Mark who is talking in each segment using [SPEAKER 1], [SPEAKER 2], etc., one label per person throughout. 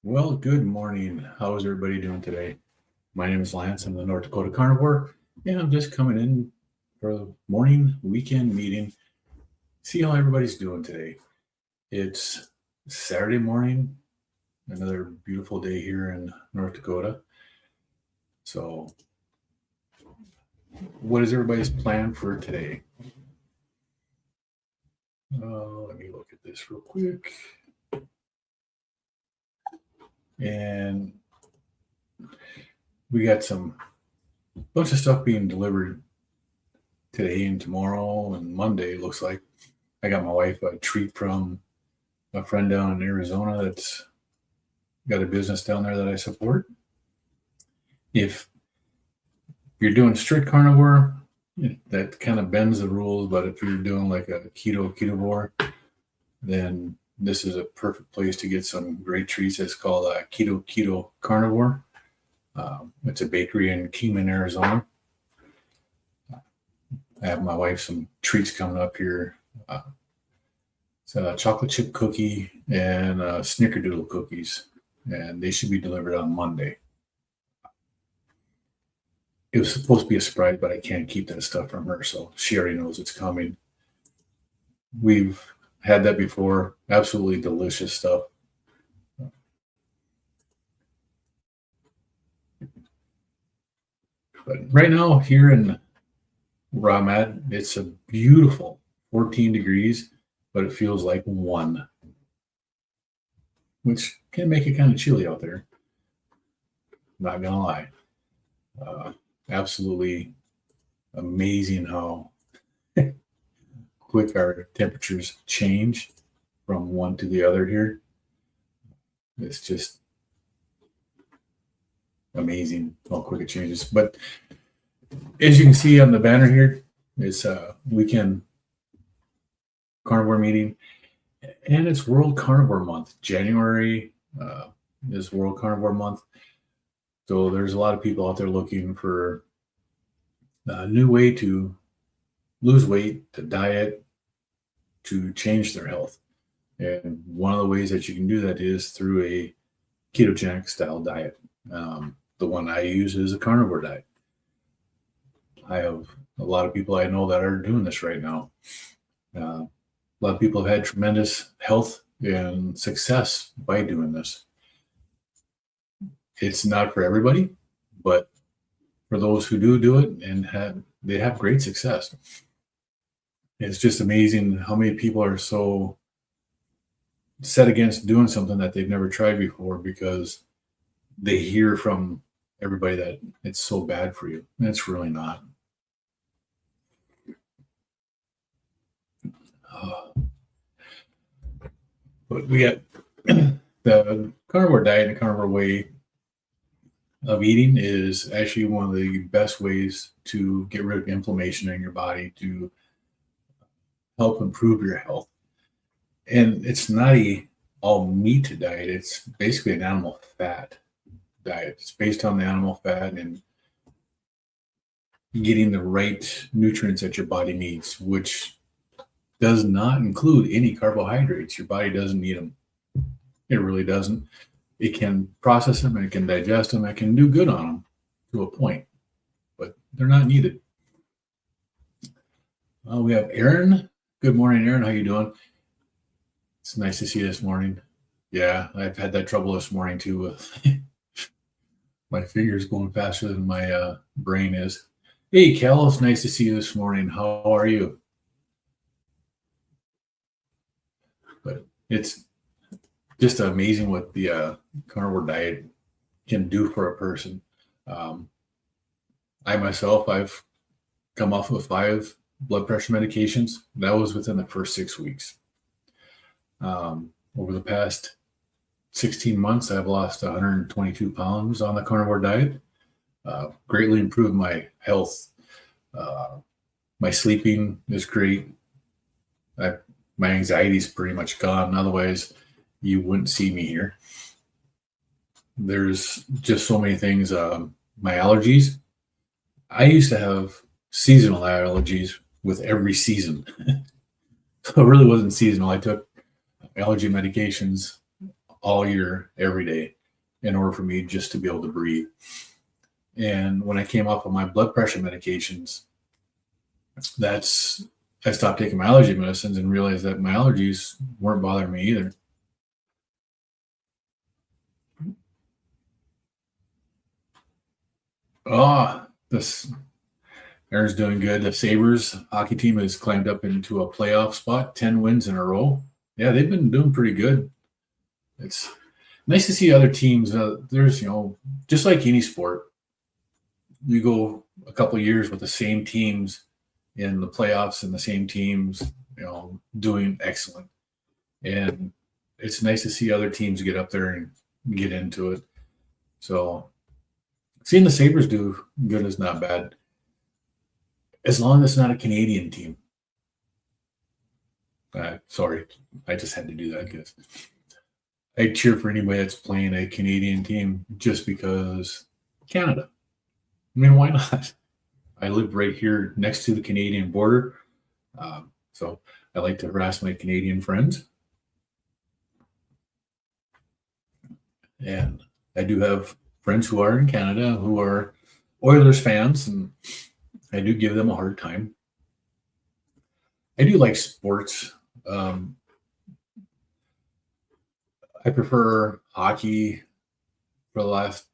[SPEAKER 1] Well, good morning. How is everybody doing today? My name is Lance. I'm the North Dakota Carnivore, and I'm just coming in for the morning weekend meeting. See how everybody's doing today. It's Saturday morning, another beautiful day here in North Dakota. So, what is everybody's plan for today? Let me look at this real quick. And we got some bunch of stuff being delivered today and tomorrow and Monday. It looks like I got my wife a treat from a friend down in Arizona that's got a business down there that I support. If you're doing strict carnivore, that kind of bends the rules. But if you're doing like a ketovore, then this is a perfect place to get some great treats. It's called Keto Carnivore. It's a bakery in Kingman, Arizona. I have my wife some treats coming up here. It's a chocolate chip cookie and snickerdoodle cookies, and they should be delivered on Monday. It was supposed to be a surprise, but I can't keep that stuff from her, so she already knows it's coming. We've had that before. Absolutely delicious stuff. But right now, here in where I'm at, it's a beautiful 14 degrees, but it feels like 1, which can make it kind of chilly out there. Not gonna lie. Absolutely amazing how quick our temperatures change from one to the other here. It's just amazing how quick it changes. But as you can see on the banner here, it's a weekend carnivore meeting, and it's World Carnivore Month. January is World Carnivore Month. So there's a lot of people out there looking for a new way to lose weight, to diet, to change their health. And one of the ways that you can do that is through a ketogenic style diet. The one I use is a carnivore diet. I have a lot of people I know that are doing this right now. A lot of people have had tremendous health and success by doing this. It's not for everybody, but for those who do it and they have great success. It's just amazing how many people are so set against doing something that they've never tried before because they hear from everybody that it's so bad for you. And it's really not. But we got the carnivore diet and the carnivore way of eating is actually one of the best ways to get rid of inflammation in your body, to help improve your health. And it's not a all meat diet. It's basically an animal fat diet. It's based on the animal fat and getting the right nutrients that your body needs, which does not include any carbohydrates. Your body doesn't need them. It really doesn't. It can process them, and it can digest them, it can do good on them to a point, but they're not needed. We have Aaron. Good morning, Aaron. How you doing? It's nice to see you this morning. Yeah, I've had that trouble this morning too with my fingers going faster than my brain is. Hey, Cal, it's nice to see you this morning. How are you? But it's just amazing what the carnivore diet can do for a person. I myself, I've come off of 5 blood pressure medications. That was within the first 6 weeks. Over the past 16 months, I've lost 122 pounds on the carnivore diet. Greatly improved my health. My sleeping is great. My anxiety is pretty much gone. Otherwise, you wouldn't see me here. There's just so many things. My allergies. I used to have seasonal allergies with every season. So it really wasn't seasonal. I took allergy medications all year, every day, in order for me just to be able to breathe. And when I came off of my blood pressure medications, I stopped taking my allergy medicines and realized that my allergies weren't bothering me either. Oh, this Aaron's doing good. The Sabres hockey team has climbed up into a playoff spot, 10 wins in a row. Yeah, they've been doing pretty good. It's nice to see other teams. There's, just like any sport, you go a couple of years with the same teams in the playoffs and the same teams, doing excellent. And it's nice to see other teams get up there and get into it. So seeing the Sabres do good is not bad, as long as it's not a Canadian team. Sorry, I just had to do that because I cheer for anybody that's playing a Canadian team just because Canada. I mean, why not? I live right here next to the Canadian border, so I like to harass my Canadian friends. And I do have friends who are in Canada who are Oilers fans, and I do give them a hard time. I do like sports. I prefer hockey for the last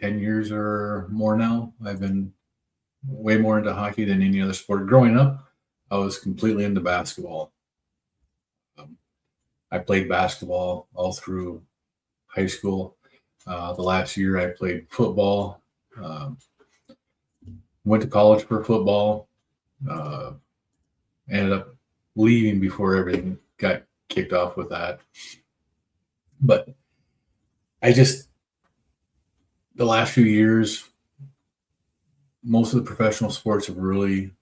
[SPEAKER 1] 10 years or more now. I've been way more into hockey than any other sport. Growing up, I was completely into basketball. I played basketball all through high school. The last year I played football. Went to college for football. Ended up leaving before everything got kicked off with that. But the last few years, most of the professional sports have really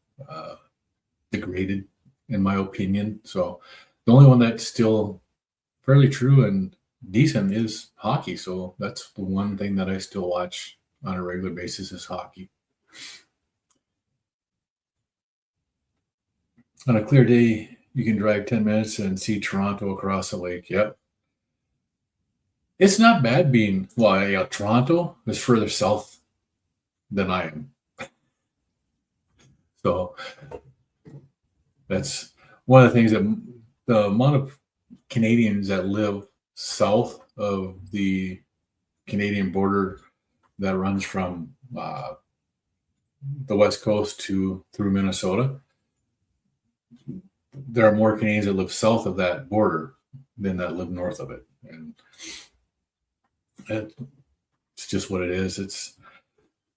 [SPEAKER 1] degraded, in my opinion. So the only one that's still fairly true and decent is hockey. So that's the one thing that I still watch on a regular basis is hockey. On a clear day, you can drive 10 minutes and see Toronto across the lake. Yep. It's not bad being, Toronto is further south than I am. So that's one of the things that the amount of Canadians that live south of the Canadian border that runs from the West Coast through Minnesota, there are more Canadians that live south of that border than that live north of it. And it's just what it is. It's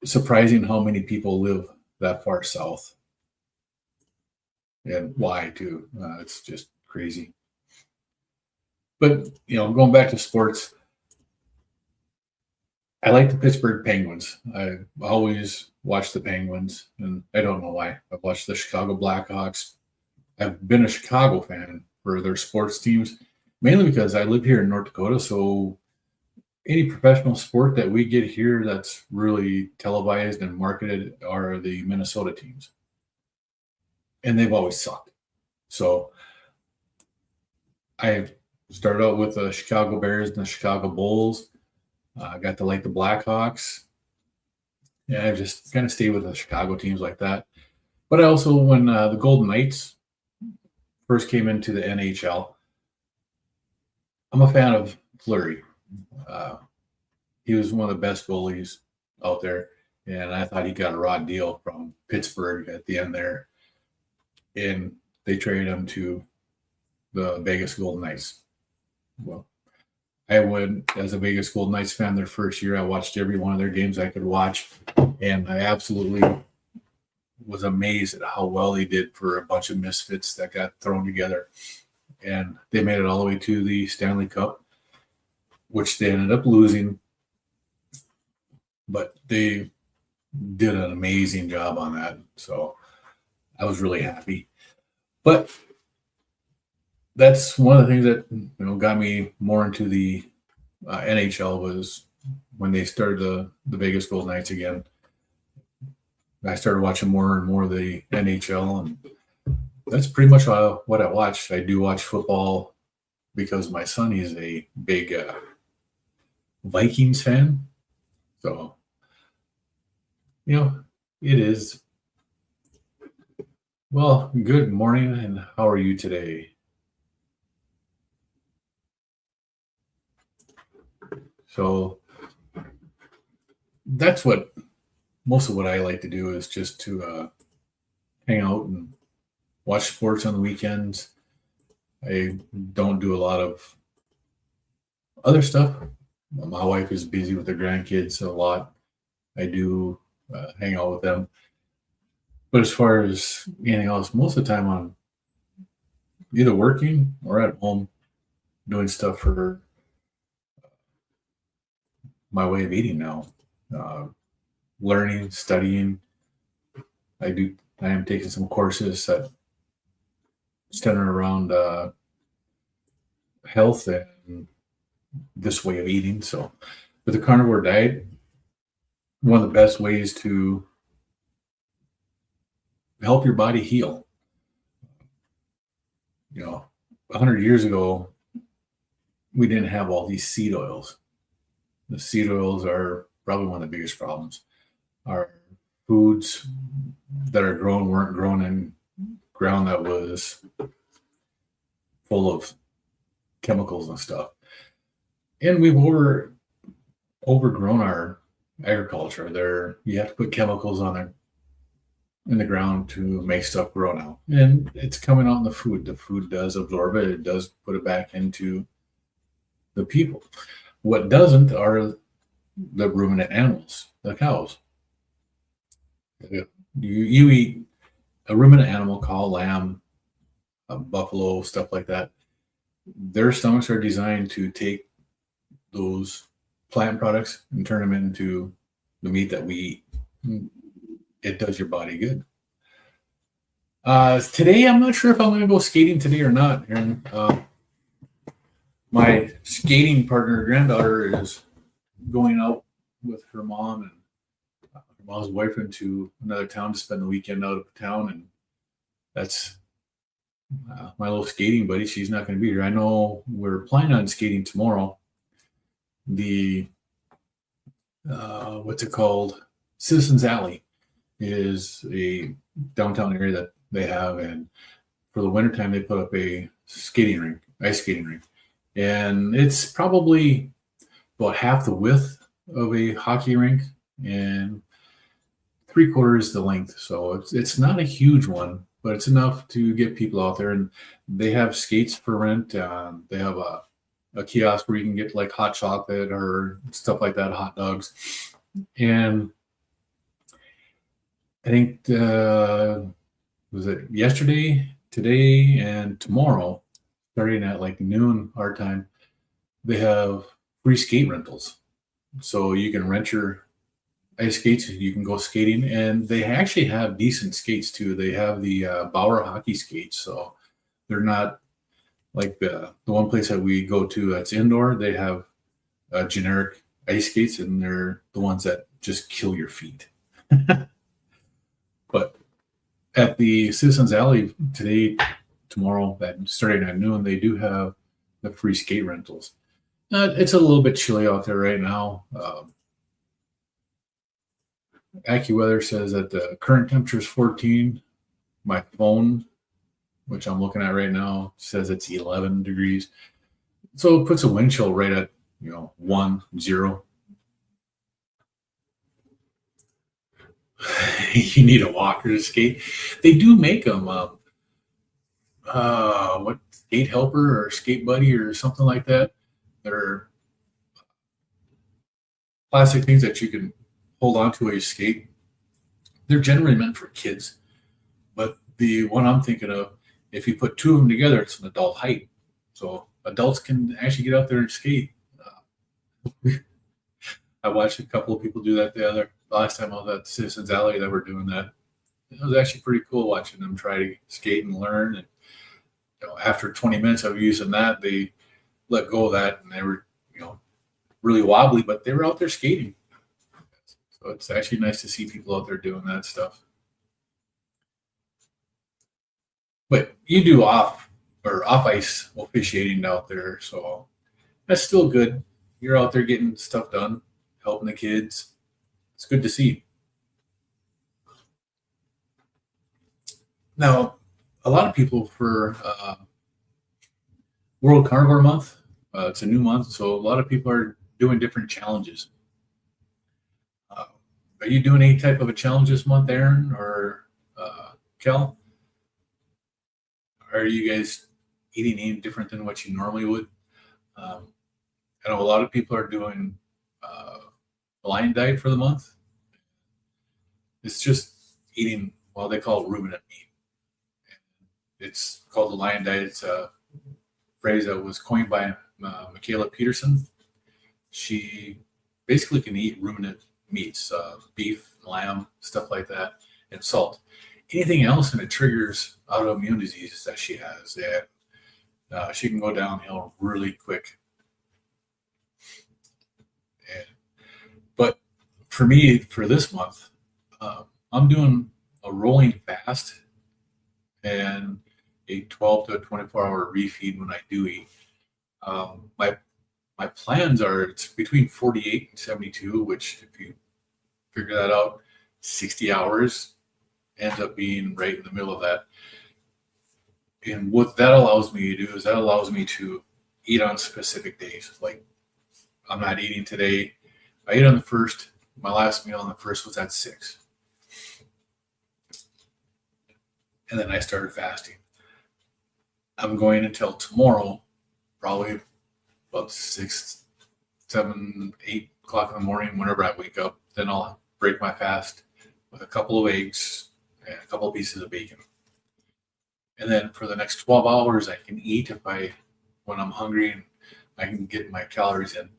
[SPEAKER 1] surprising how many people live that far south. And why, too. It's just crazy. But, going back to sports, I like the Pittsburgh Penguins. I always watch the Penguins, and I don't know why. I've watched the Chicago Blackhawks. I've been a Chicago fan for their sports teams, mainly because I live here in North Dakota, so any professional sport that we get here that's really televised and marketed are the Minnesota teams. And they've always sucked. So I started out with the Chicago Bears and the Chicago Bulls. I got to like the Blackhawks. Yeah, I just kind of stayed with the Chicago teams like that. But I also, when the Golden Knights first came into the NHL, I'm a fan of Fleury. He was one of the best goalies out there, and I thought he got a raw deal from Pittsburgh at the end there. And they traded him to the Vegas Golden Knights. Well, I went as a Vegas Golden Knights fan their first year. I watched every one of their games I could watch, and I absolutely was amazed at how well they did for a bunch of misfits that got thrown together. And they made it all the way to the Stanley Cup, which they ended up losing. But they did an amazing job on that. So I was really happy. But that's one of the things that got me more into the NHL was when they started the Vegas Golden Knights again. I started watching more and more of the NHL, and that's pretty much what I watch. I do watch football because my son is a big Vikings fan. So, it is. Well, good morning, and how are you today? So that's what most of what I like to do is just to hang out and watch sports on the weekends. I don't do a lot of other stuff. My wife is busy with her grandkids a lot. I do hang out with them. But as far as anything else, most of the time I'm either working or at home doing stuff for my way of eating now. Learning, studying. I am taking some courses that center around health and this way of eating. So with the carnivore diet, one of the best ways to help your body heal. 100 years ago, we didn't have all these seed oils. The seed oils are probably one of the biggest problems. Our foods that are grown weren't grown in ground that was full of chemicals and stuff. And we've overgrown our agriculture. You have to put chemicals on it in the ground to make stuff grow now. And it's coming out in the food. The food does absorb it. It does put it back into the people. What doesn't are the ruminant animals, the cows. You eat a ruminant animal, cow, lamb, buffalo, stuff like that. Their stomachs are designed to take those plant products and turn them into the meat that we eat. It does your body good. Today, I'm not sure if I'm going to go skating today or not. And my skating partner, granddaughter, is going out with her mom and her mom's boyfriend to another town to spend the weekend out of town. And that's my little skating buddy. She's not going to be here. I know we're planning on skating tomorrow. The what's it called? Citizens Alley is a downtown area that they have, and for the wintertime they put up a skating rink, ice skating rink, and it's probably about half the width of a hockey rink and 3/4 the length. So it's not a huge one, but it's enough to get people out there. And they have skates for rent. They have a kiosk where you can get like hot chocolate or stuff like that, hot dogs. And I think was it yesterday, today, and tomorrow, starting at like noon our time, they have free skate rentals. So you can rent your ice skates, you can go skating, and they actually have decent skates too. They have the Bauer hockey skates, so they're not like the one place that we go to that's indoor. They have generic ice skates, and they're the ones that just kill your feet. But at the Citizens Alley today, tomorrow, starting at noon, they do have the free skate rentals. It's a little bit chilly out there right now. AccuWeather says that the current temperature is 14. My phone, which I'm looking at right now, says it's 11 degrees. So it puts a wind chill right at 1, 0. You need a walker to skate. They do make them what, skate helper or skate buddy or something like that. They're plastic things that you can hold on to while you skate. They're generally meant for kids, but the one I'm thinking of, if you put two of them together, it's an adult height, so adults can actually get out there and skate. I watched a couple of people do that the last time I was at Citizens Alley that were doing that. It was actually pretty cool watching them try to skate and learn. And after 20 minutes of using that, they let go of that, and they were really wobbly, but they were out there skating. So it's actually nice to see people out there doing that stuff. But you do or off ice officiating out there. So that's still good. You're out there getting stuff done, helping the kids. It's good to see. Now, a lot of people for World Carnivore Month, it's a new month, so a lot of people are doing different challenges. Are you doing any type of a challenge this month, Aaron or Kel? Are you guys eating any different than what you normally would? I know a lot of people are doing a lion diet for the month. It's just eating, well, they call it ruminant meat. It's called the lion diet. It's a phrase that was coined by Michaela Peterson. She basically can eat ruminant meats, beef, lamb, stuff like that, and salt. Anything else, and it triggers autoimmune diseases that she has. And she can go downhill really quick. But for me, for this month, I'm doing a rolling fast and a 12 to 24-hour refeed when I do eat. My plans are it's between 48 and 72, which if you figure that out, 60 hours ends up being right in the middle of that. And what that allows me to do is that allows me to eat on specific days. Like I'm not eating today. I ate on the first. My last meal on the first was at 6. And then I started fasting. I'm going until tomorrow, probably about 6, 7, 8 o'clock in the morning, whenever I wake up. Then I'll break my fast with a couple of eggs and a couple of pieces of bacon. And then for the next 12 hours, I can eat when I'm hungry, and I can get my calories in.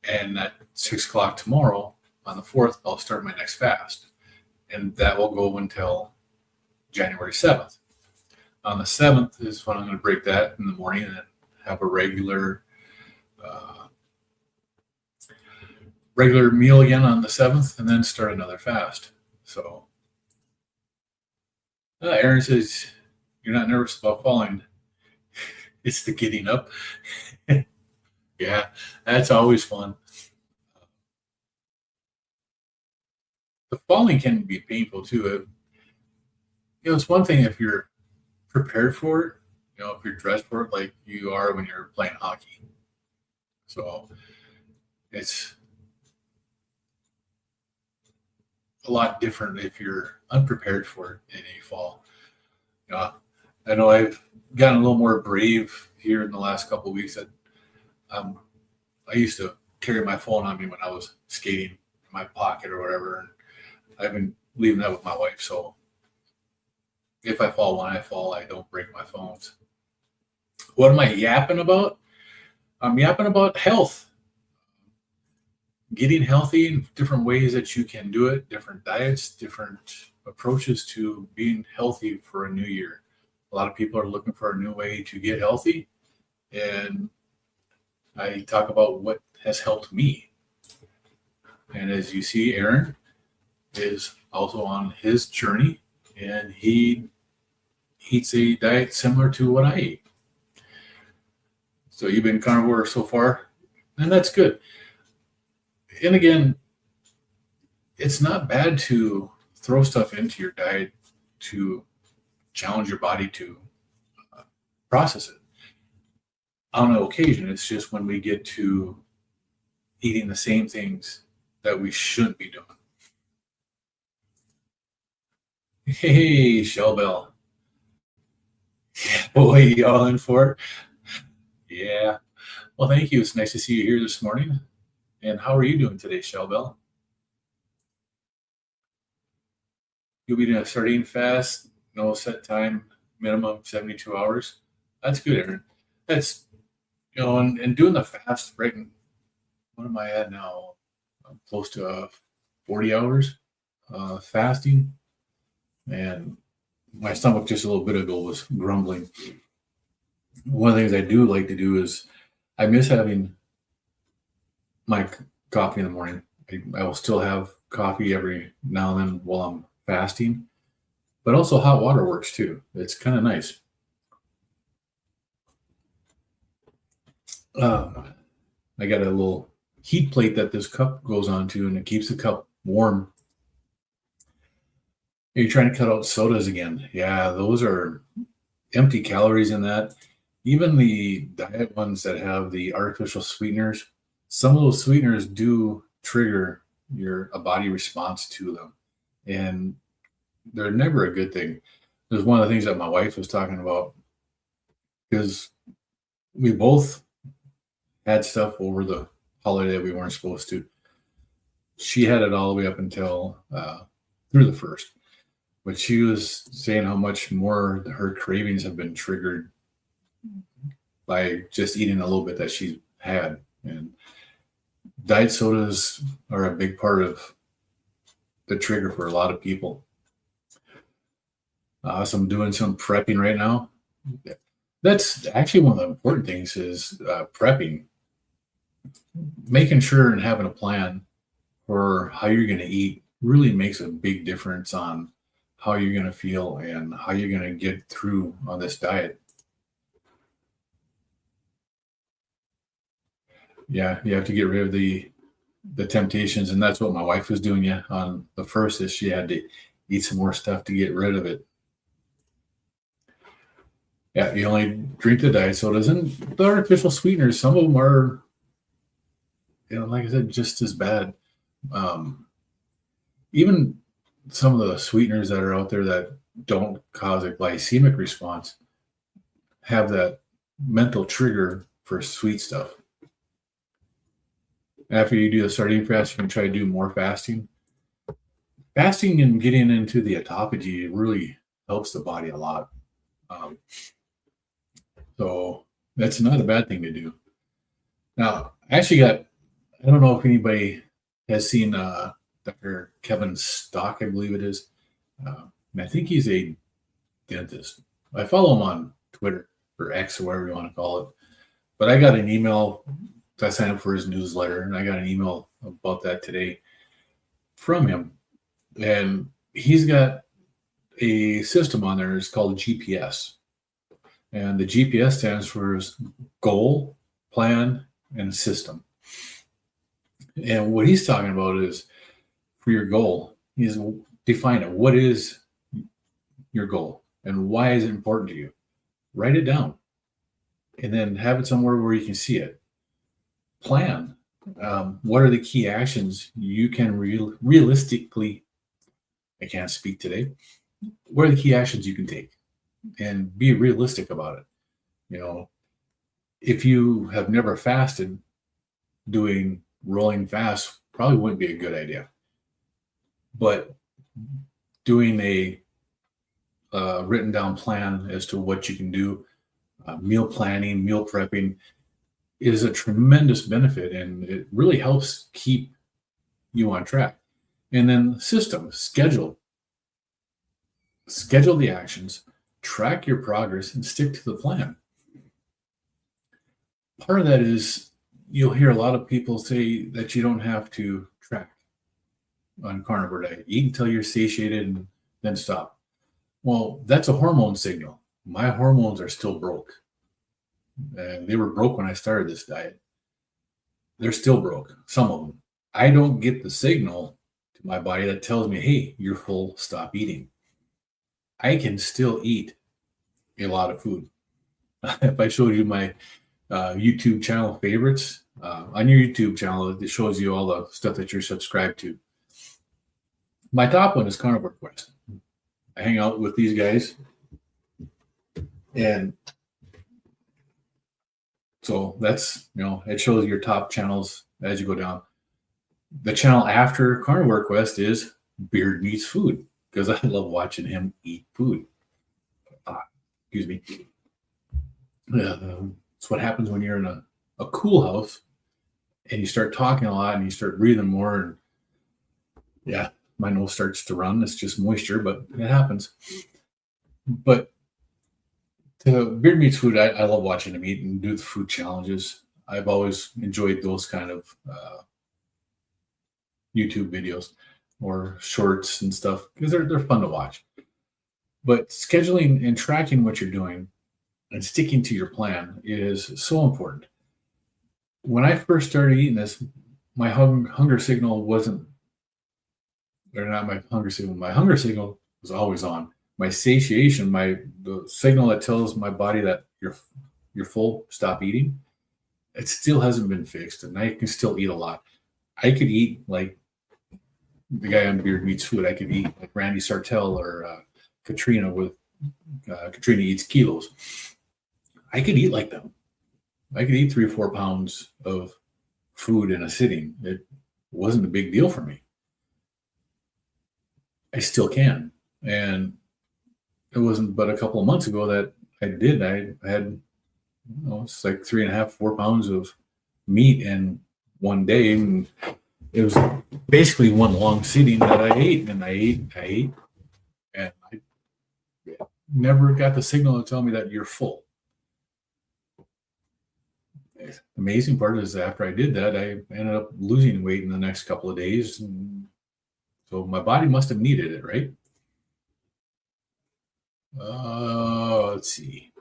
[SPEAKER 1] And at 6 o'clock tomorrow, on the 4th, I'll start my next fast. And that will go until January 7th. On the 7th is when I'm going to break that in the morning and then have a regular meal again on the 7th, and then start another fast. So Aaron says, you're not nervous about falling. It's the getting up. Yeah, that's always fun. The falling can be painful too. It's one thing if you're prepared for it, if you're dressed for it like you are when you're playing hockey. So it's a lot different if you're unprepared for it and you fall. I know I've gotten a little more brave here in the last couple of weeks. That I used to carry my phone on me when I was skating in my pocket or whatever, and I've been leaving that with my wife. So if I fall, when I fall, I don't break my phones. What am I yapping about? I'm yapping about health. Getting healthy in different ways that you can do it, different diets, different approaches to being healthy for a new year. A lot of people are looking for a new way to get healthy, and I talk about what has helped me. And as you see, Aaron is also on his journey, and he eats a diet similar to what I eat. So you've been carnivore so far, and that's good. And again, it's not bad to throw stuff into your diet to challenge your body to process it. On an occasion, it's just when we get to eating the same things that we shouldn't be doing. Hey, Shell Bell. Boy, you all in for it? Yeah. Well, thank you. It's nice to see you here this morning. And how are you doing today, Shell Bell? You'll be doing a sardine fast, no set time, minimum 72 hours. That's good, Aaron. That's, and doing the fast, right? What am I at now? I'm close to 40 hours fasting. And my stomach just a little bit ago was grumbling. One of the things I do like to do is I miss having my coffee in the morning. I will still have coffee every now and then while I'm fasting, but also hot water works too. It's kind of nice. I got a little heat plate that this cup goes onto, and it keeps the cup warm. You're trying to cut out sodas again. Yeah, those are empty calories in that. Even the diet ones that have the artificial sweeteners, some of those sweeteners do trigger a body response to them, and they're never a good thing. There's one of the things that my wife was talking about, because we both had stuff over the holiday that we weren't supposed to. She had it all the way up until through the first, but she was saying how much more her cravings have been triggered by just eating a little bit that she had. And diet sodas are a big part of the trigger for a lot of people. So I'm doing some prepping right now. That's actually one of the important things is prepping, making sure and having a plan for how you're going to eat really makes a big difference on how you're going to feel and how you're going to get through on this diet. Yeah, you have to get rid of the temptations, and that's what my wife was doing. Yeah, on the first is she had to eat some more stuff to get rid of it. Yeah, you only drink the diet sodas and the artificial sweeteners. Some of them are, like I said, just as bad. Even some of the sweeteners that are out there that don't cause a glycemic response have that mental trigger for sweet stuff. After you do the starting fast, you can try to do more fasting. Fasting and getting into the autophagy really helps the body a lot. So that's not a bad thing to do. Now, I don't know if anybody has seen Dr. Kevin Stock, I believe it is. I think he's a dentist. I follow him on Twitter or X or whatever you want to call it. But I got an email. I signed up for his newsletter, and I got an email about that today from him. And he's got a system on there. It's called GPS. And the GPS stands for goal, plan, and system. And what he's talking about is for your goal, is define it. What is your goal and why is it important to you? Write it down and then have it somewhere where you can see it. Plan. What are the key actions you can realistically, I can't speak today. What are the key actions you can take? And be realistic about it. If you have never fasted, doing rolling fast probably wouldn't be a good idea. But doing a written down plan as to what you can do, meal planning, meal prepping is a tremendous benefit, and it really helps keep you on track. And then system, schedule the actions, track your progress, and stick to the plan. Part of that is you'll hear a lot of people say that you don't have to track on carnivore diet. Eat until you're satiated and then stop. Well, that's a hormone signal. My hormones are still broke. And they were broke when I started this diet. They're still broke, some of them. I don't get the signal to my body that tells me, hey, you're full, stop eating. I can still eat a lot of food. If I showed you my YouTube channel favorites, on your YouTube channel, it shows you all the stuff that you're subscribed to. My top one is Carnivore Quest. I hang out with these guys. And so that's, it shows your top channels as you go down. The channel after Carnivore Quest is Beard Meets Food, because I love watching him eat food. Excuse me. It's what happens when you're in a cool house and you start talking a lot and you start breathing more. And yeah, my nose starts to run. It's just moisture, but it happens. But to Beard Meets Food, I love watching him eat and do the food challenges. I've always enjoyed those kind of YouTube videos or shorts and stuff because they're fun to watch. But scheduling and tracking what you're doing and sticking to your plan is so important. when I first started eating this, my hunger signal wasn't, or not my hunger signal. My hunger signal was always on. My satiation, the signal that tells my body that you're full, stop eating. It still hasn't been fixed, and I can still eat a lot. I could eat like the guy on Beard Meats Food. I could eat like Randy Sartell or Katrina with Katrina Eats Kilos. I could eat like them. I could eat 3 or 4 pounds of food in a sitting. It wasn't a big deal for me. I still can. And it wasn't but a couple of months ago that I did. I had, it's like 3.5, 4 pounds of meat in one day. And it was basically one long sitting that I ate. And I ate. And I never got the signal to tell me that you're full. The amazing part is after I did that, I ended up losing weight in the next couple of days. And so my body must have needed it, right? Let's see.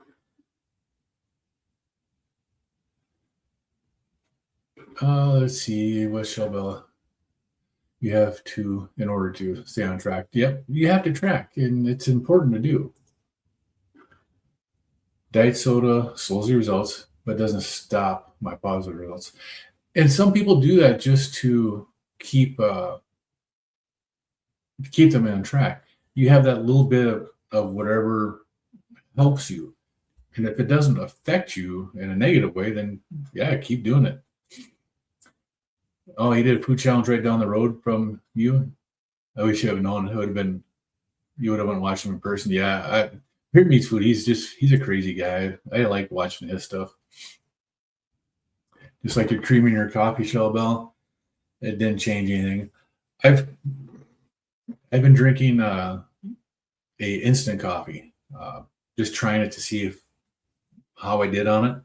[SPEAKER 1] Let's see. What shall Bella? You have to, in order to stay on track. Yep, you have to track, and it's important to do. Diet soda slows the results, but doesn't stop my positive results. And some people do that just to keep them on track. You have that little bit of whatever helps you. And if it doesn't affect you in a negative way, then yeah, keep doing it. Oh, he did a food challenge right down the road from you. I wish you would have known. It would have been, you would have went watching him in person. Yeah, Beard Meats Food. He's a crazy guy. I like watching his stuff. Just like your cream in your coffee, Bell. It didn't change anything. I've been drinking a instant coffee, just trying it to see how I did on it.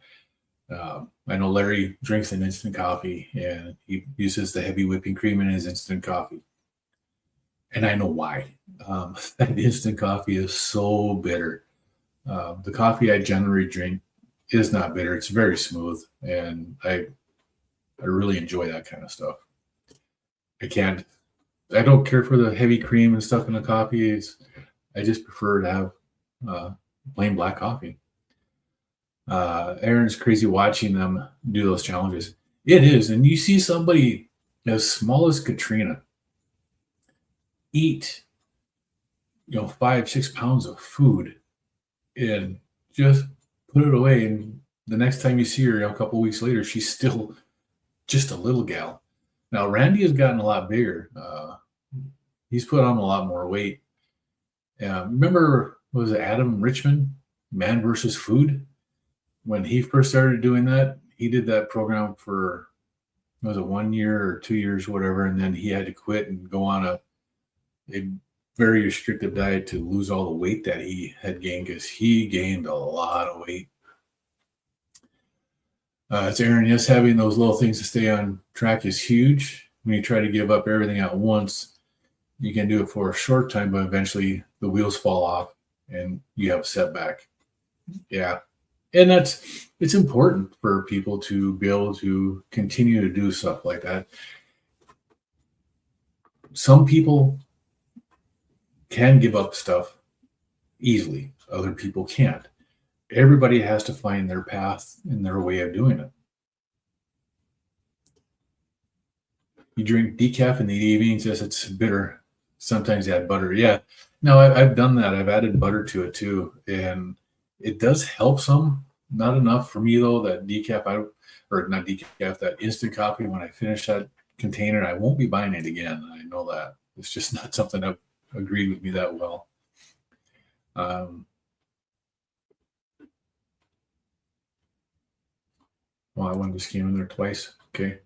[SPEAKER 1] I know Larry drinks an instant coffee, and he uses the heavy whipping cream in his instant coffee. And I know why. That instant coffee is so bitter. The coffee I generally drink is not bitter. It's very smooth, and I really enjoy that kind of stuff. I don't care for the heavy cream and stuff in the coffee. I just prefer to have plain black coffee. Aaron's crazy watching them do those challenges. It is, and you see somebody as small as Katrina eat, 5-6 pounds of food and just put it away. And the next time you see her, a couple of weeks later, she's still just a little gal. Now, Randy has gotten a lot bigger. He's put on a lot more weight. Remember, was it Adam Richman, Man versus Food? When he first started doing that, he did that program for, was it 1 year or 2 years, whatever, and then he had to quit and go on a very restrictive diet to lose all the weight that he had gained, because he gained a lot of weight. It's Aaron, yes, having those little things to stay on track is huge. When you try to give up everything at once, you can do it for a short time, but eventually the wheels fall off and you have a setback. Yeah. And it's important for people to be able to continue to do stuff like that. Some people can give up stuff easily. Other people can't. Everybody has to find their path and their way of doing it. You drink decaf in the evenings, yes, it's bitter. Sometimes you add butter. Yeah. No, I've done that. I've added butter to it too. And it does help some. Not enough for me though. That decaf, not decaf, that instant coffee, when I finish that container, I won't be buying it again. I know that. It's just not something that agreed with me that well. Well, that one just came in there twice. Okay.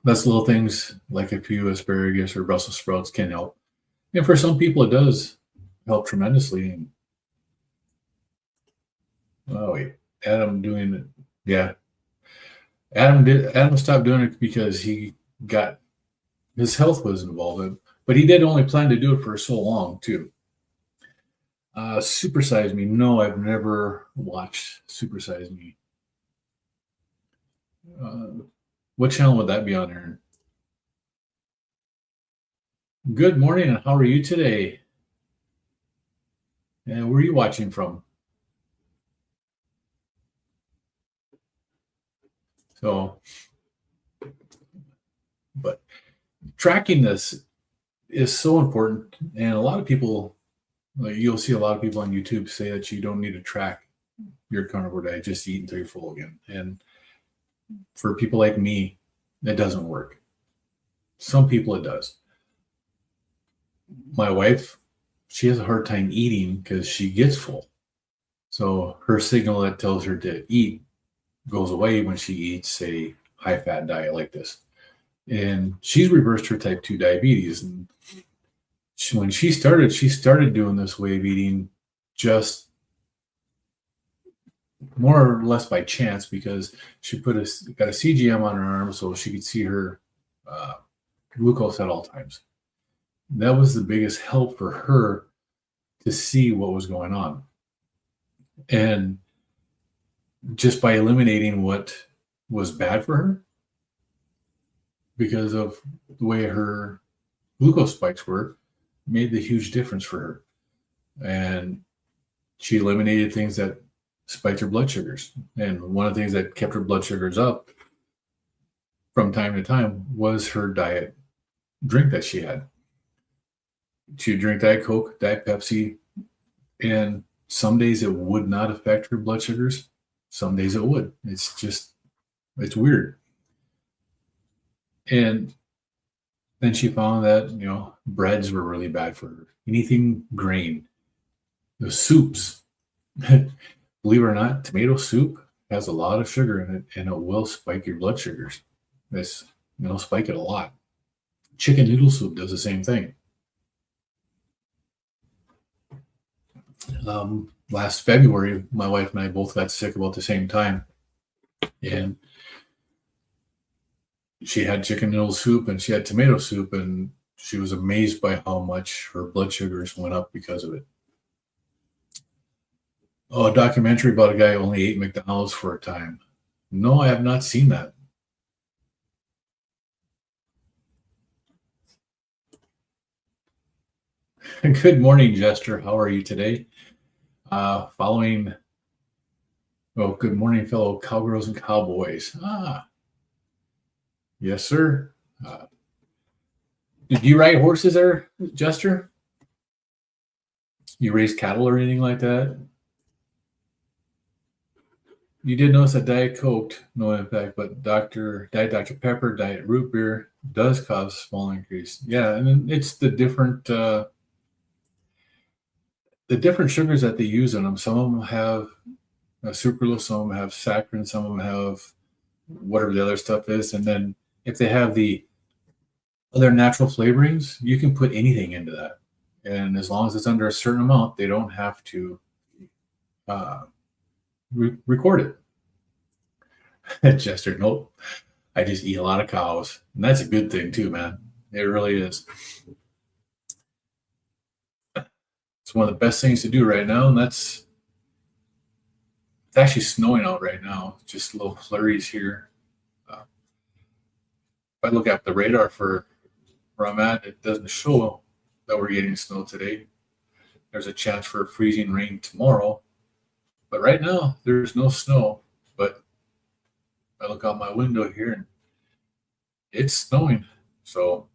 [SPEAKER 1] That's little things like a few asparagus or Brussels sprouts can help. And for some people, it does help tremendously. Oh, wait. Adam doing it. Yeah. Adam stopped doing it because his health was involved in it, but he did only plan to do it for so long too. Super Size Me. No, I've never watched Super Size Me. What channel would that be on, Aaron? Good morning, and how are you today? And where are you watching from? So, but tracking this is so important, and a lot of people, like you'll see a lot of people on YouTube say that you don't need to track your carnivore diet, just eat until you're full again. And for people like me, that doesn't work. Some people it does. My wife, she has a hard time eating because she gets full. So her signal that tells her to eat goes away when she eats a high fat diet like this. And she's reversed her type 2 diabetes. And when she started doing this way of eating just more or less by chance, because she got a CGM on her arm so she could see her glucose at all times. That was the biggest help for her to see what was going on. And just by eliminating what was bad for her, because of the way her glucose spikes were, made the huge difference for her. And she eliminated things that spiked her blood sugars. And one of the things that kept her blood sugars up from time to time was her diet drink that she had. She would drink Diet Coke, Diet Pepsi, and some days it would not affect her blood sugars. Some days it would. It's weird. And then she found that, breads were really bad for her. Anything grain. The soups. Believe it or not, tomato soup has a lot of sugar in it, and it will spike your blood sugars. It'll spike it a lot. Chicken noodle soup does the same thing. Last February, my wife and I both got sick about the same time. And she had chicken noodle soup and she had tomato soup, and she was amazed by how much her blood sugars went up because of it. Oh, a documentary about a guy who only ate McDonald's for a time. No, I have not seen that. Good morning, Jester. How are you today? Good morning, fellow cowgirls and cowboys. Yes, sir. Did you ride horses there, Jester? You raise cattle or anything like that? You did notice that Diet Coke, no impact, but Diet Dr. Pepper, Diet Root Beer does cause a small increase. Yeah, and it's the different sugars that they use in them. Some of them have sucralose, some of them have saccharin, some of them have whatever the other stuff is. And then if they have the other natural flavorings, you can put anything into that. And as long as it's under a certain amount, they don't have to record it. Chester, nope. I just eat a lot of cows. And that's a good thing too, man. It really is. It's one of the best things to do right now. And it's actually snowing out right now. Just little flurries here. If I look at the radar for where I'm at, it doesn't show that we're getting snow today. There's a chance for freezing rain tomorrow. But right now, there's no snow. But I look out my window here and it's snowing. So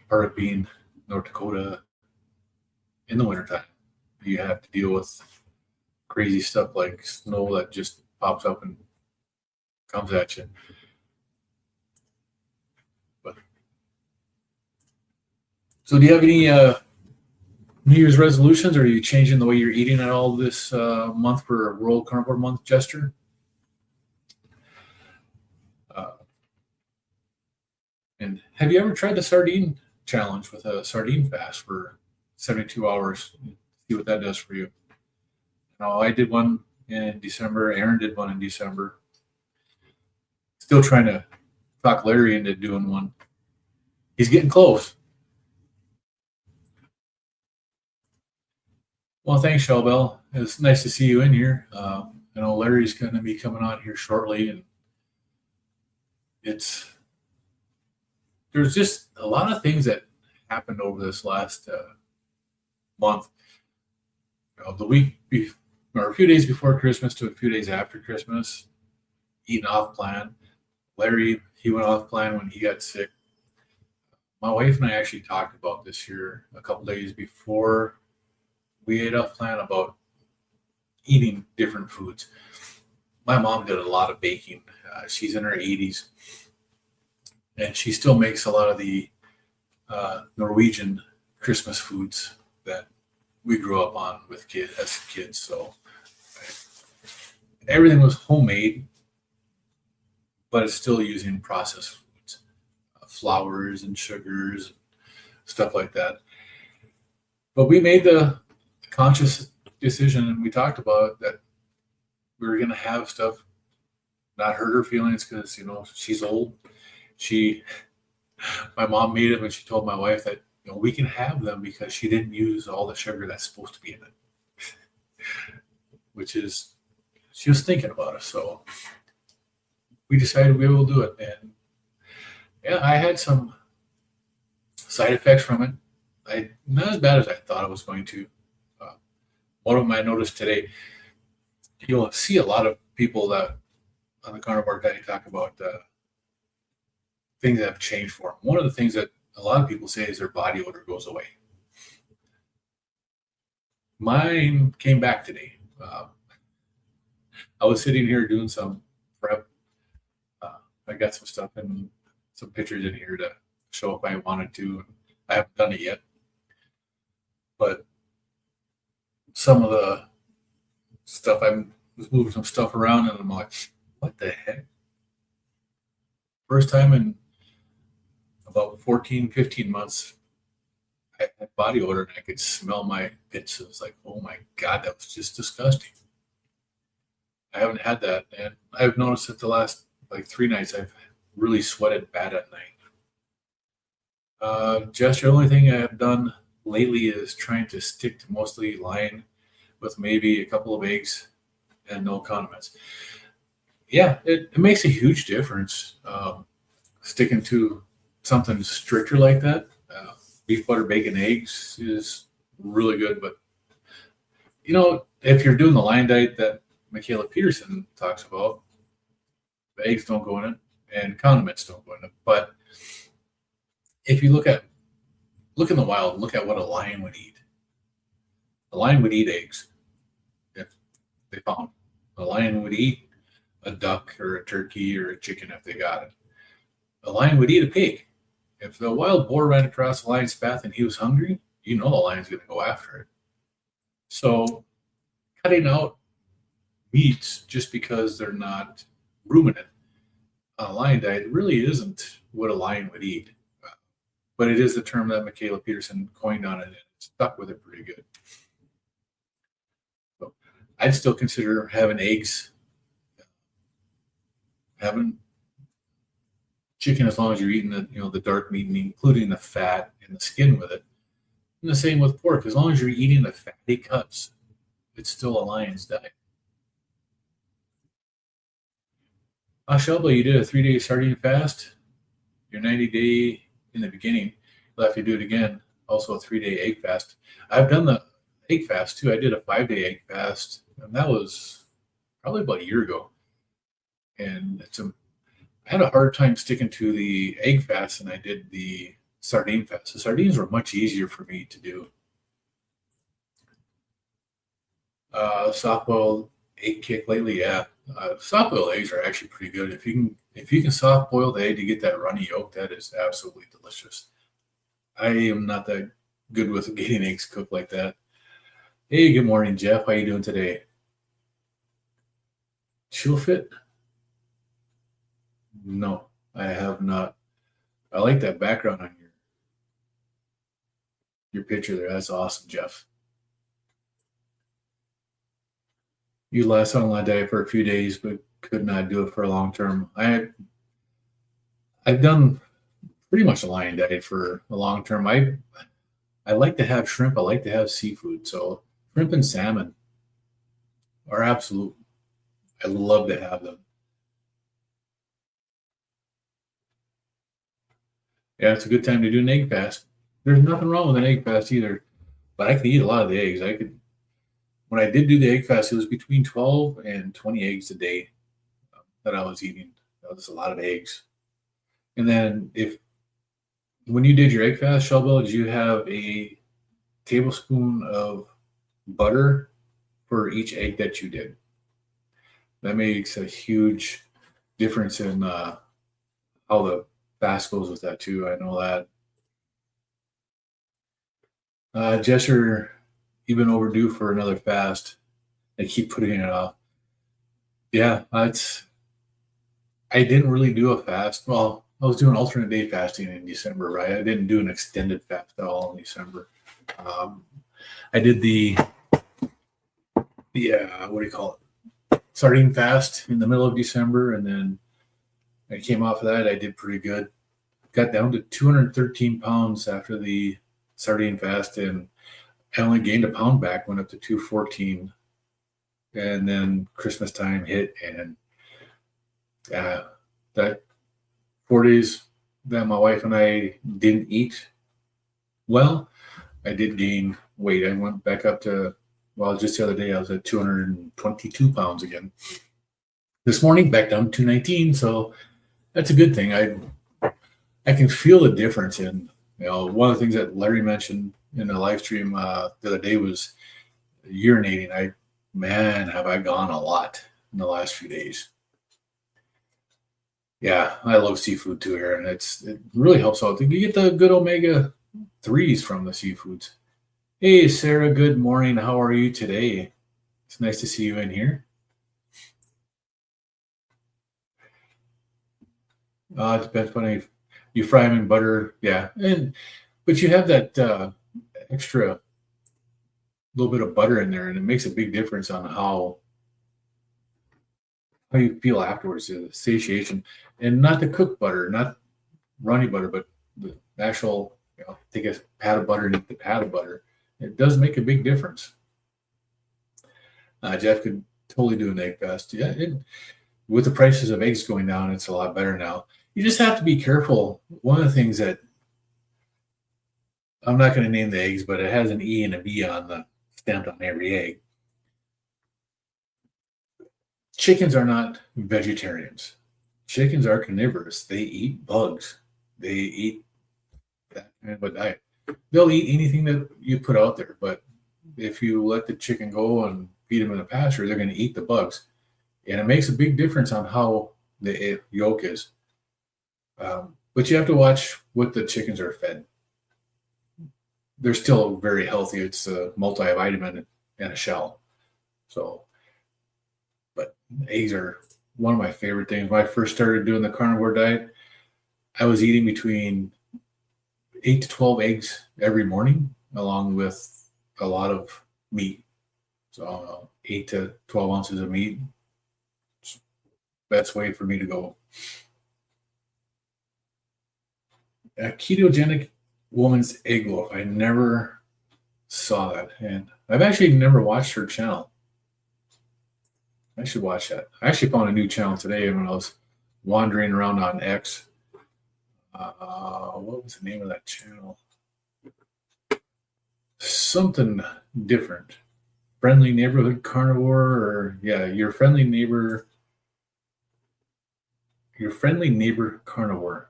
[SPEAKER 1] part of being North Dakota in the wintertime, you have to deal with crazy stuff like snow that just pops up and comes at you. So do you have any New Year's resolutions, or are you changing the way you're eating at all this month for World Carnivore Month, Jester? And have you ever tried the sardine challenge with a sardine fast for 72 hours? See what that does for you. No, I did one in December. Aaron did one in December. Still trying to talk Larry into doing one. He's getting close. Well, thanks, Shelbel. It's nice to see you in here. I know Larry's going to be coming on here shortly, and it's there's just a lot of things that happened over this last month. The week or a few days before Christmas to a few days after Christmas, eating off plan. Larry, he went off plan when he got sick. My wife and I actually talked about this here a couple days before we ate off plan about eating different foods. My mom did a lot of baking. She's in her 80s, and she still makes a lot of the Norwegian Christmas foods that we grew up on with as kids. So everything was homemade, but it's still using processed foods, flours and sugars, stuff like that. But we made the conscious decision, and we talked about it, that we were going to have stuff not hurt her feelings because she's old. My mom made them, and she told my wife that we can have them because she didn't use all the sugar that's supposed to be in it, which is she was thinking about it. So we decided we will do it, and yeah, I had some side effects from it. Not as bad as I thought I was going to. One of them I noticed today. You'll see a lot of people that on the Carnivore Diet talk about things that have changed for them. One of the things that a lot of people say is their body odor goes away. Mine came back today. I was sitting here doing some prep. I got some stuff and some pictures in here to show if I wanted to. I haven't done it yet, but some of the stuff I was moving some stuff around, and I'm like, what the heck? First time in about 14, 15 months, I had body odor and I could smell my pits. It was like, oh my God, that was just disgusting. I haven't had that. And I've noticed that the last like 3 nights, I've really sweated bad at night. Just the only thing I have done lately is trying to stick to mostly line with maybe a couple of eggs and no condiments. Yeah, it makes a huge difference sticking to something stricter like that. Beef, butter, bacon, eggs is really good. But, if you're doing the line diet that Michaela Peterson talks about, the eggs don't go in it and condiments don't go in it. But if you look in the wild, look at what a lion would eat. A lion would eat eggs if they found. A lion would eat a duck or a turkey or a chicken if they got it. A lion would eat a pig. If the wild boar ran across the lion's path and he was hungry, the lion's going to go after it. So cutting out meats just because they're not ruminant on a lion diet really isn't what a lion would eat. But it is the term that Michaela Peterson coined on it and stuck with it pretty good. So I'd still consider having eggs, having chicken as long as you're eating the dark meat and including the fat and the skin with it. And the same with pork. As long as you're eating the fatty cuts, it's still a lion's diet. Shelby, you did a 3-day sardine fast. Your 90-day in the beginning. You'll have to do it again. Also a 3-day egg fast. I've done the egg fast too. I did a 5-day egg fast, and that was probably about a year ago. And I had a hard time sticking to the egg fast than I did the sardine fast. The sardines were much easier for me to do. Soft-boiled egg kick lately, yeah. Soft-boiled eggs are actually pretty good. If you can soft-boil the egg to get that runny yolk, that is absolutely delicious. I am not that good with getting eggs cooked like that. Hey, good morning, Jeff. How you doing today? Chill Fit? No, I have not. I like that background on your picture there. That's awesome, Jeff. You last on a diet for a few days, but could not do it for a long term. I've done pretty much a lion diet for a long term. I like to have shrimp. I like to have seafood. So Shrimp and salmon are absolute. I love to have them. Yeah, it's a good time to do an egg fast. There's nothing wrong with an egg fast either, but I can eat a lot of the eggs. I could, when I did do the egg fast, it was between 12 and 20 eggs a day that I was eating. That was a lot of eggs. And then when you did your egg fast, Shelby, did you have a tablespoon of butter for each egg that you did? That makes a huge difference in how the fast goes with that too. I know that. Jester, you've been overdue for another fast. I keep putting it off. Yeah, I didn't really do a fast. Well, I was doing alternate day fasting in December, right? I didn't do an extended fast at all in December. I did the what do you call it? Sardine fast in the middle of December, and then I came off of that. I did pretty good. Got down to 213 pounds after the sardine fast, and I only gained a pound back, went up to 214. And then Christmas time hit, and that 4 days that my wife and I didn't eat well, I did gain weight. I went back up to, well, just the other day I was at 222 pounds again. This morning back down to 219, so that's a good thing. I can feel the difference in, one of the things that Larry mentioned in the live stream the other day was urinating. Man, have I gone a lot in the last few days. Yeah, I love seafood too here, and it really helps out. You get the good omega-3s from the seafoods. Hey, Sarah, good morning. How are you today? It's nice to see you in here. It depends on you fry them in butter. Yeah, but you have that extra little bit of butter in there, and it makes a big difference on how you feel afterwards, the satiation. And not the cooked butter, not runny butter, but the actual, take a pat of butter and eat the pat of butter. It does make a big difference. Jeff could totally do an egg fast. Yeah, with the prices of eggs going down, it's a lot better now. You just have to be careful. One of the things that, I'm not going to name the eggs, but it has an E and a B on the stamped on every egg. Chickens are not vegetarians. Chickens are carnivorous. They eat bugs. They eat that kind of a diet. They'll eat anything that you put out there, but if you let the chicken go and feed them in a pasture, they're going to eat the bugs. And it makes a big difference on how the yolk is. But you have to watch what the chickens are fed. They're still very healthy. It's a multivitamin and a shell. So, but eggs are one of my favorite things. When I first started doing the carnivore diet, I was eating between 8 to 12 eggs every morning, along with a lot of meat. So 8 to 12 ounces of meat. Best way for me to go. A ketogenic woman's egg loaf. I never saw that, and I've actually never watched her channel. I should watch that. I actually found a new channel today when I was wandering around on X. What was the name of that channel? Something different. Friendly Neighborhood Carnivore, or Your Friendly Neighbor Carnivore.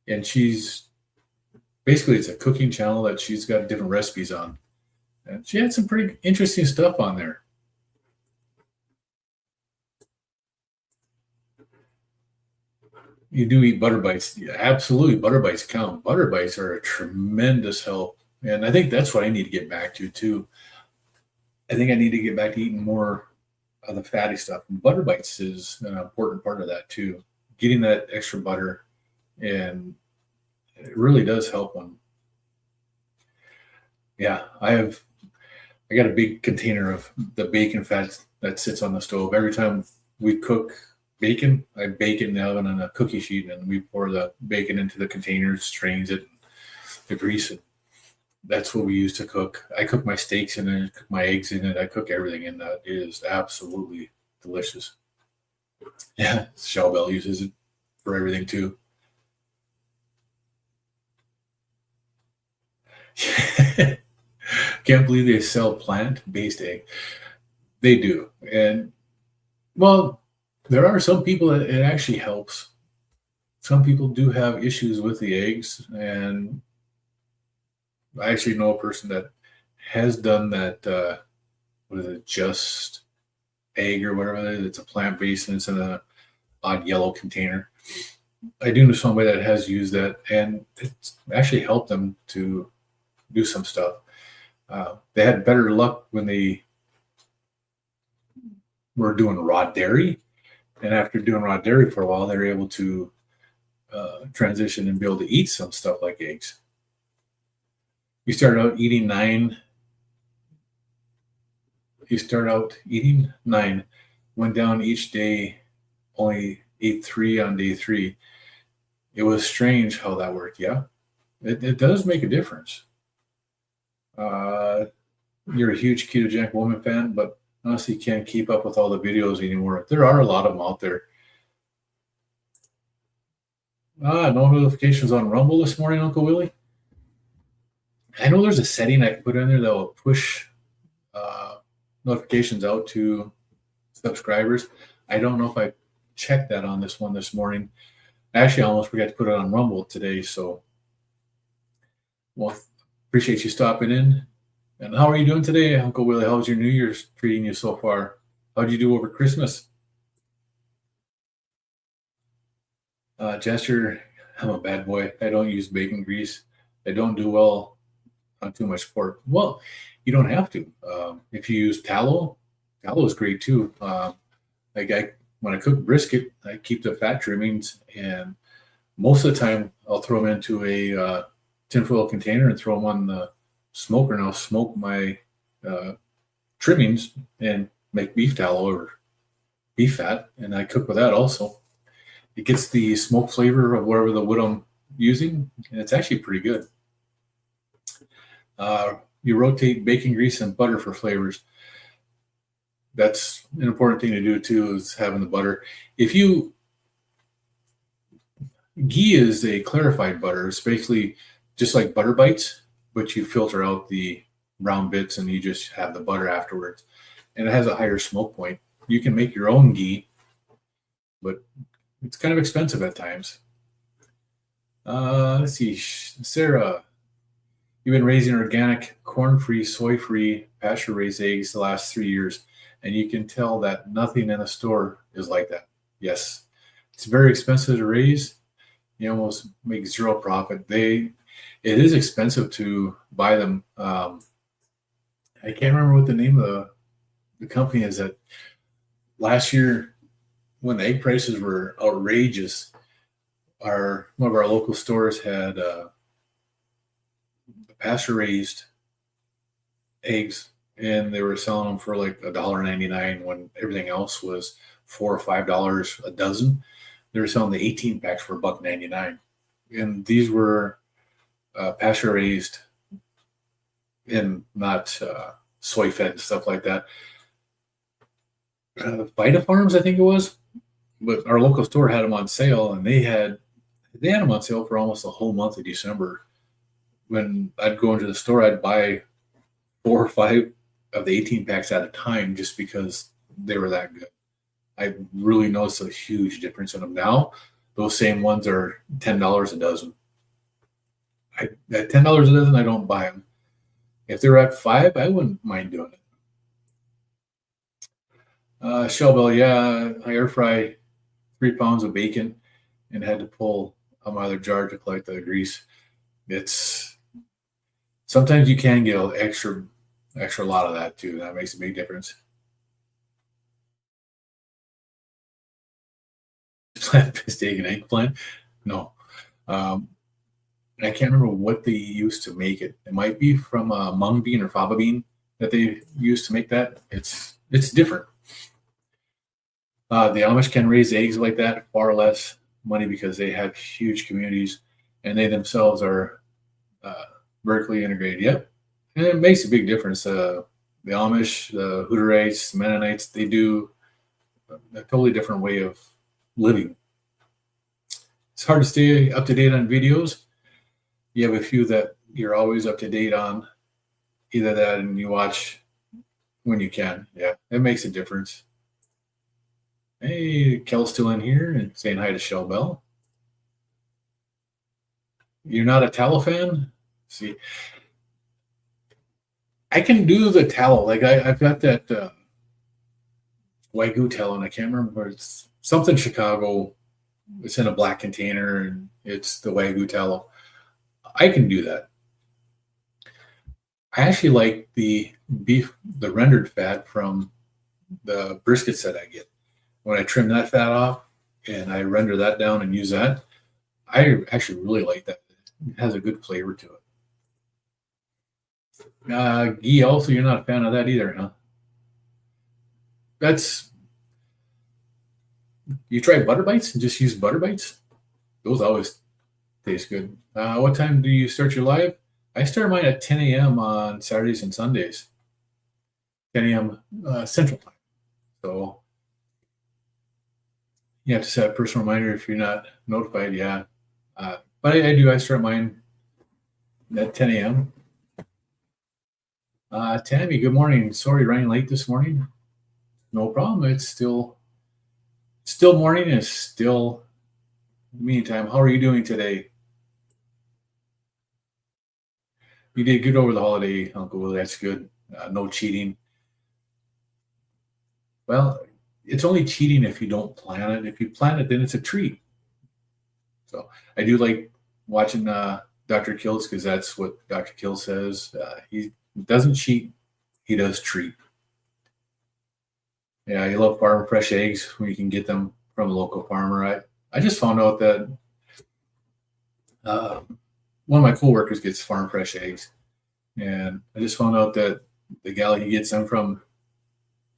[SPEAKER 1] And she's basically, it's a cooking channel that she's got different recipes on. And she had some pretty interesting stuff on there. You do eat butter bites. Yeah, absolutely, butter bites count. Butter bites are a tremendous help. And I think that's what I need to get back to too. I think I need to get back to eating more of the fatty stuff. And butter bites is an important part of that too. Getting that extra butter, and it really does help them. Yeah, I got a big container of the bacon fat that sits on the stove. Every time we cook bacon, I bake it in the oven on a cookie sheet, and we pour the bacon into the container, strains it, the grease it. That's what we use to cook. I cook my steaks in it, cook my eggs in it. I cook everything in that. It is absolutely delicious. Yeah, Shell Bell uses it for everything too. Can't believe they sell plant-based egg. They do. And well, there are some people that it actually helps. Some people do have issues with the eggs, and I actually know a person that has done that. What is it? Just egg or whatever it is. It's a plant-based and it's in a odd yellow container. I do know somebody that has used that, and it's actually helped them to do some stuff. They had better luck when they were doing raw dairy, and after doing raw dairy for a while, they were able to transition and be able to eat some stuff like eggs. You start out eating nine. You start out eating nine, went down each day, only ate three on day three. It was strange how that worked. Yeah, it does make a difference. You're a huge ketogenic woman fan, but honestly, you can't keep up with all the videos anymore. There are a lot of them out there. No notifications on Rumble this morning, Uncle Willie. I know there's a setting I can put in there that will push notifications out to subscribers. I don't know if I checked that on this one this morning. Actually, I almost forgot to put it on Rumble today. So, well, appreciate you stopping in. And how are you doing today, Uncle Willie? How's your New Year's treating you so far? How'd you do over Christmas? Jester, I'm a bad boy. I don't use bacon grease. I don't do well on too much pork. Well, you don't have to. If you use tallow, tallow is great too. When I cook brisket, I keep the fat trimmings, and most of the time I'll throw them into a tinfoil container and throw them on the smoker, and I'll smoke my trimmings and make beef tallow or beef fat, and I cook with that also. It gets the smoke flavor of whatever the wood I'm using, and it's actually pretty good. You rotate bacon grease and butter for flavors. That's an important thing to do too, is having the butter. Ghee is a clarified butter. It's basically just like butter bites, but you filter out the brown bits and you just have the butter afterwards. And it has a higher smoke point. You can make your own ghee, but it's kind of expensive at times. Let's see, Sarah, you've been raising organic, corn-free, soy-free, pasture-raised eggs the last 3 years, and you can tell that nothing in the store is like that. Yes, it's very expensive to raise. You almost make zero profit. It is expensive to buy them. I can't remember what the name of the company is. That last year, when the egg prices were outrageous, one of our local stores had pasture-raised eggs, and they were selling them for like $1.99 when everything else was $4 or $5 a dozen. They were selling the 18 packs for $1.99, and these were pasture-raised and not soy-fed and stuff like that. Vita Farms, I think it was, but our local store had them on sale, and they had them on sale for almost the whole month of December. When I'd go into the store, I'd buy 4 or 5 of the 18 packs at a time just because they were that good. I really noticed a huge difference in them. Now, those same ones are $10 a dozen. At $10 a dozen, I don't buy them. If they're at 5, I wouldn't mind doing it. Shell, yeah, I air fry 3 pounds of bacon and had to pull out my other jar to collect the grease. It's sometimes you can get an extra lot of that too. That makes a big difference. Plant-based egg and eggplant? No. I can't remember what they used to make it. It might be from a mung bean or fava bean that they used to make that. It's different. The Amish can raise eggs like that, far less money because they have huge communities, and they themselves are vertically integrated. Yep. And it makes a big difference. The Amish, the Hutterites, the Mennonites, they do a totally different way of living. It's hard to stay up to date on videos. You have a few that you're always up to date on, either that and you watch when you can. Yeah, it makes a difference. Hey, Kel's still in here and saying hi to Shell Bell. You're not a tallow fan? See, I can do the tallow. Like I've got that Wagyu tallow, and I can't remember. It's something Chicago. It's in a black container, and it's the Wagyu tallow. I can do that. I actually like the beef, the rendered fat from the briskets that I get. When I trim that fat off and I render that down and use that, I actually really like that. It has a good flavor to it. Ghee also, you're not a fan of that either, huh? You try butter bites and just use butter bites? Those always taste good. What time do you start your live? I start mine at 10 a.m. on Saturdays and Sundays, 10 a.m. Central Time. So you have to set a personal reminder if you're not notified. Yeah. But I do. I start mine at 10 a.m. Tammy, good morning. Sorry, running late this morning. No problem. It's still morning. It's still meantime. How are you doing today? You did good over the holiday, Uncle Willie. That's good. No cheating. Well, it's only cheating if you don't plan it. If you plan it, then it's a treat. So I do like watching Dr. Kiltz because that's what Dr. Kiltz says. He doesn't cheat. He does treat. Yeah, you love farm fresh eggs when you can get them from a local farmer. I just found out that one of my coworkers gets farm fresh eggs, and I just found out that the gal he gets them from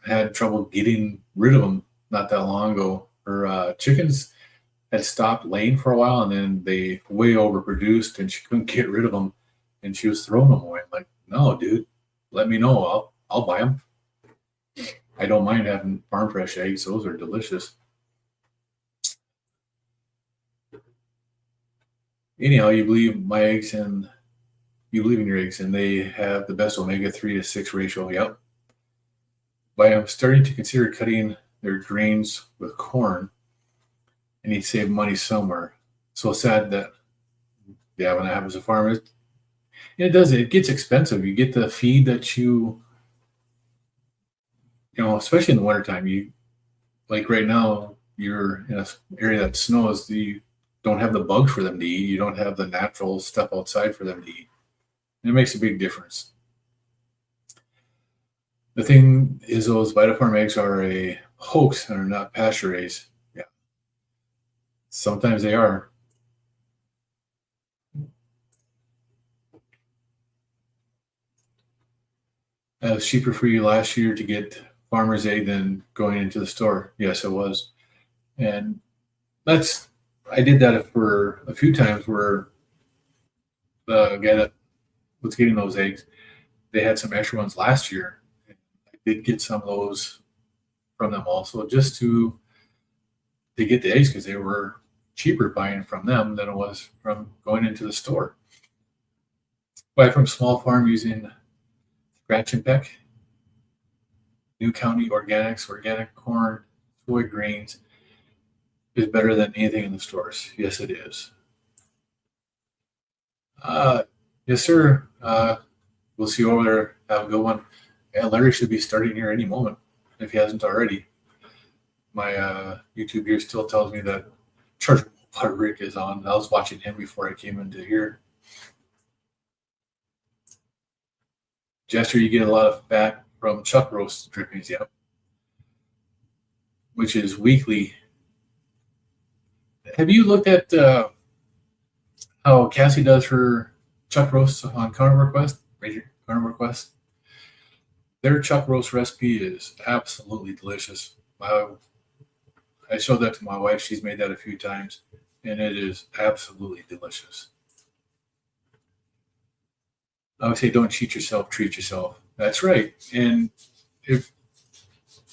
[SPEAKER 1] had trouble getting rid of them not that long ago. Her chickens had stopped laying for a while, and then they way overproduced, and she couldn't get rid of them, and she was throwing them away. I'm like, no, dude, let me know. I'll buy them. I don't mind having farm fresh eggs; those are delicious. Anyhow, you believe in your eggs, and they have the best omega-3 to 6 ratio. Yep. But I'm starting to consider cutting their grains with corn. I need to save money somewhere. So sad that, yeah, when I have as a farmer, it gets expensive. You get the feed that especially in the wintertime, like right now, you're in an area that snows, you don't have the bugs for them to eat. You don't have the natural stuff outside for them to eat. And it makes a big difference. The thing is, those Vitafarm eggs are a hoax and are not pasture raised. Yeah. Sometimes they are. It was cheaper for you last year to get farmer's egg than going into the store. Yes, it was. And I did that for a few times where the guy that was getting those eggs, they had some extra ones last year. I did get some of those from them also just to get the eggs because they were cheaper buying from them than it was from going into the store. Buy from small farm using scratch and peck, New County Organics, organic corn, soy grains is better than anything in the stores. Yes, it is. Yes, sir. We'll see you over there. Have a good one. Yeah, Larry should be starting here any moment if he hasn't already. My YouTube here still tells me that Charger Rick is on. I was watching him before I came into here. Jester, you get a lot of fat from Chuck Roast drippings, yeah, which is weekly. Have you looked at how Cassie does her Chuck Roast on Carnivore Quest? Right here, Carnivore Quest. Their Chuck Roast recipe is absolutely delicious. I showed that to my wife. She's made that a few times, and it is absolutely delicious. I would say don't cheat yourself, treat yourself. That's right. And if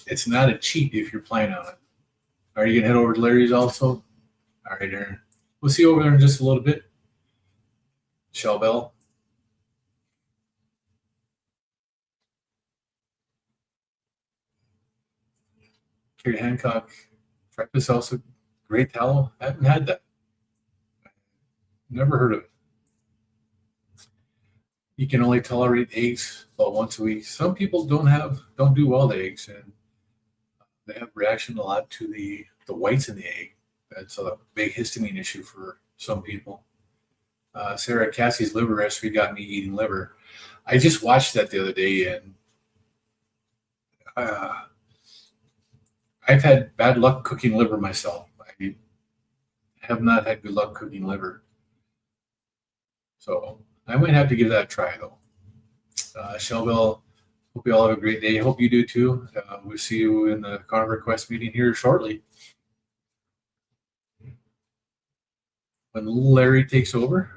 [SPEAKER 1] it's not a cheat if you're planning on it. Are you gonna head over to Larry's also? All right, Aaron. We'll see you over there in just a little bit. Shell Bell. Carrie Hancock. Breakfast also great tallow. I haven't had that. Never heard of it. You can only tolerate eggs about once a week. Some people don't do well to eggs, and they have reaction a lot to the whites in the egg. That's a big histamine issue for some people. Sarah Cassie's liver recipe got me eating liver. I just watched that the other day, and uh, I've had bad luck cooking liver myself. I have not had good luck cooking liver, so I might have to give that a try though. Shelville, hope you all have a great day. Hope you do too. We'll see you in the Carnivore Quest meeting here shortly. When Larry takes over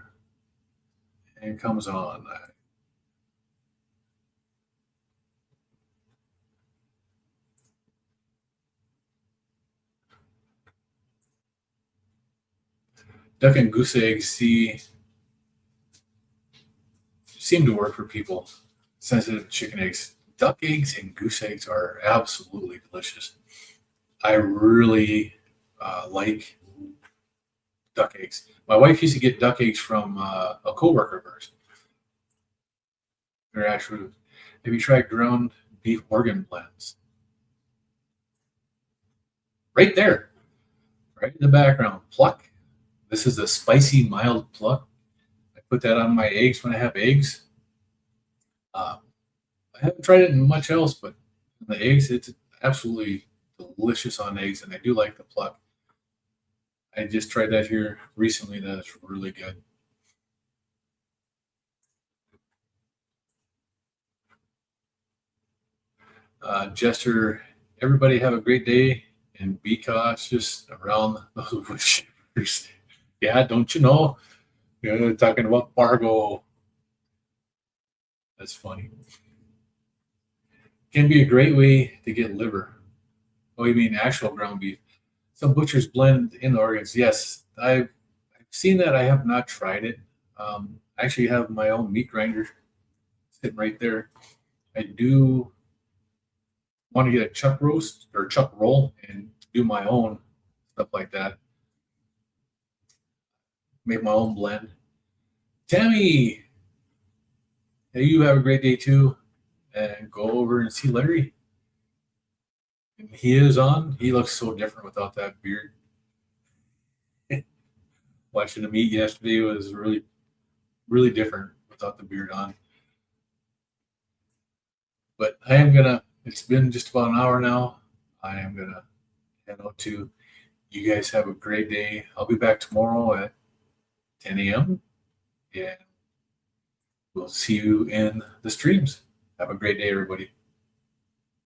[SPEAKER 1] and comes on. Duck and goose eggs seem to work for people sensitive to chicken eggs. Duck eggs and goose eggs are absolutely delicious. I really like duck eggs. My wife used to get duck eggs from a coworker of hers. They're actually, have you tried ground beef organ blends? Right there, right in the background. Pluck. This is a spicy, mild pluck. I put that on my eggs when I have eggs. I haven't tried it in much else, but the eggs, it's absolutely delicious on eggs, and I do like the pluck. I just tried that here recently. That's really good. Jester, everybody have a great day and be cautious around those wood chippers. Yeah, don't you know? You're talking about Fargo. That's funny. Can be a great way to get liver. Oh, you mean actual ground beef? Some butchers blend in the organs. Yes, I've seen that. I have not tried it. I actually have my own meat grinder sitting right there. I do want to get a chuck roast or chuck roll and do my own stuff like that. Make my own blend. Tammy, hey, you have a great day too. And go over and see Larry. He is on. He looks so different without that beard. Watching him eat yesterday was really, really different without the beard on. But I am gonna. It's been just about an hour now. I am gonna head out to. You guys have a great day. I'll be back tomorrow at 10 a.m. and we'll see you in the streams. Have a great day, everybody.